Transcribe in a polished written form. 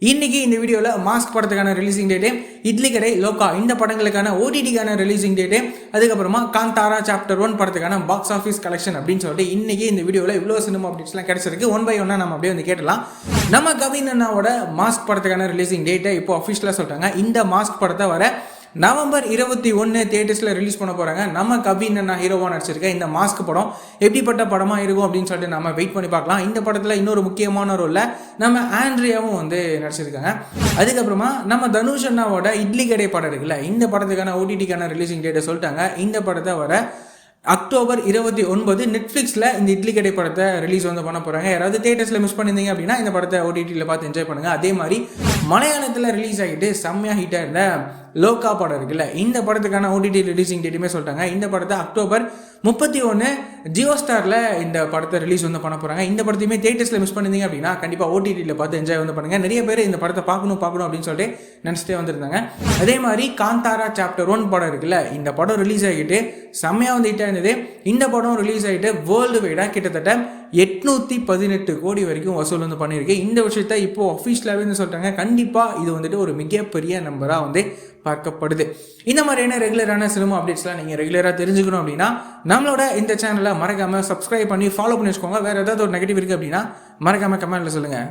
இன்னைக்கு இந்த வீடியோவில் மாஸ்க் படத்துக்கான ரிலீசிங் டேட்டு, இட்லி கடை, லோகா இந்த படங்களுக்கான ஓடிடிக்கான ரிலீசிங் டேட்டு, அதுக்கப்புறமா காந்தாரா சாப்டர் 1 படத்துக்கான பாக்ஸ் ஆஃபீஸ் கலெக்ஷன் அப்படின்னு சொல்லிட்டு இன்னைக்கு இந்த வீடியோவில் இவ்வளோ சினிமா அப்டேட்ஸ்லாம் கிடைச்சிருக்கு. ஒன் பை ஒன்னாக நம்ம அப்படியே வந்து கேட்டலாம். நம்ம கவின் அண்ணாவோட மாஸ்க் படத்துக்கான ரிலீசிங் டேட்டை இப்போ அஃபிஷியலாக சொல்லிட்டாங்க. இந்த மாஸ்க் படத்தை வர நவம்பர் 21 தியேட்டர்ஸில் ரிலீஸ் பண்ண போகிறாங்க. நம்ம கவின் அண்ணா ஹீரோவாக நடிச்சிருக்க இந்த மாஸ்க் படம் எப்படிப்பட்ட படமாக இருக்கும் அப்படின்னு சொல்லிட்டு நம்ம வெயிட் பண்ணி பார்க்கலாம். இந்த படத்தில் இன்னொரு முக்கியமான ரோலில் நம்ம ஆண்ட்ரியாவும் வந்து நடிச்சிருக்காங்க. அதுக்கப்புறமா நம்ம தனுஷ் அண்ணாவோட இட்லி கடை படம் இருக்குல்ல, இந்த படத்துக்கான ஓடிடிக்கான ரிலீசிங் டேட்டை சொல்லிட்டாங்க. இந்த படத்தை வர அக்டோபர் 29 நெட்ஃப்ளிக்ஸில் இந்த இட்லி கடை படத்தை ரிலீஸ் வந்து பண்ண போகிறாங்க. யாராவது தியேட்டர்ஸில் மிஸ் பண்ணியிருந்தீங்க அப்படின்னா இந்த படத்தை ஓடிடியில் பார்த்து என்ஜாய் பண்ணுங்கள். அதே மாதிரி மலையாளத்தில் ரிலீஸ் ஆகிட்டு செம்மையாக ஹிட்டாக இருந்த லோகா படம் இருக்குல்ல, இந்த படத்துக்கான ஓடிடி ரிலீசிங் டேட்டுமே சொல்லிட்டாங்க. இந்த படத்தை அக்டோபர் 31 ஜியோ ஸ்டாரில் இந்த படத்தை ரிலீஸ் வந்து பண்ண போகிறாங்க. இந்த படத்தையுமே தியேட்டர்ஸில் மிஸ் பண்ணியிருந்தீங்க அப்படின்னா கண்டிப்பாக ஓடிடியில் பார்த்து என்ஜாய் வந்து பண்ணுங்கள். நிறைய பேர் இந்த படத்தை பார்க்கணும் அப்படின்னு சொல்லிட்டு நினச்சிட்டே வந்திருந்தாங்க. அதே மாதிரி காந்தாரா சாப்டர் 1 படம் இருக்குல்ல, இந்த படம் ரிலீஸ் ஆகிட்டு செம்மையாக வந்து ஹிட்டாக இருந்தது. இந்த படம் ரிலீஸ் ஆகிட்டு வேர்ல்டு வைடாக கிட்டத்தட்ட 818 கோடி வரைக்கும் வசூல் வந்து பண்ணியிருக்கு. இந்த விஷயத்த இப்போ அஃபிஷியலாகவே வந்து சொல்லிட்டாங்க. கண்டிப்பாக இது வந்துட்டு ஒரு மிகப்பெரிய நம்பராக வந்து பார்க்கப்படுது. இந்த மாதிரியான ரெகுலரான சினிமா அப்டேட்ஸ்லாம் நீங்கள் ரெகுலராக தெரிஞ்சுக்கணும் அப்படின்னா நம்மளோட இந்த சேனலை மறக்காமல் சப்ஸ்கிரைப் பண்ணி ஃபாலோ பண்ணி வச்சுக்கோங்க. வேறு ஏதாவது ஒரு நெகட்டிவ் இருக்குது அப்படின்னா மறக்காமல் கமெண்ட்டில் சொல்லுங்கள்.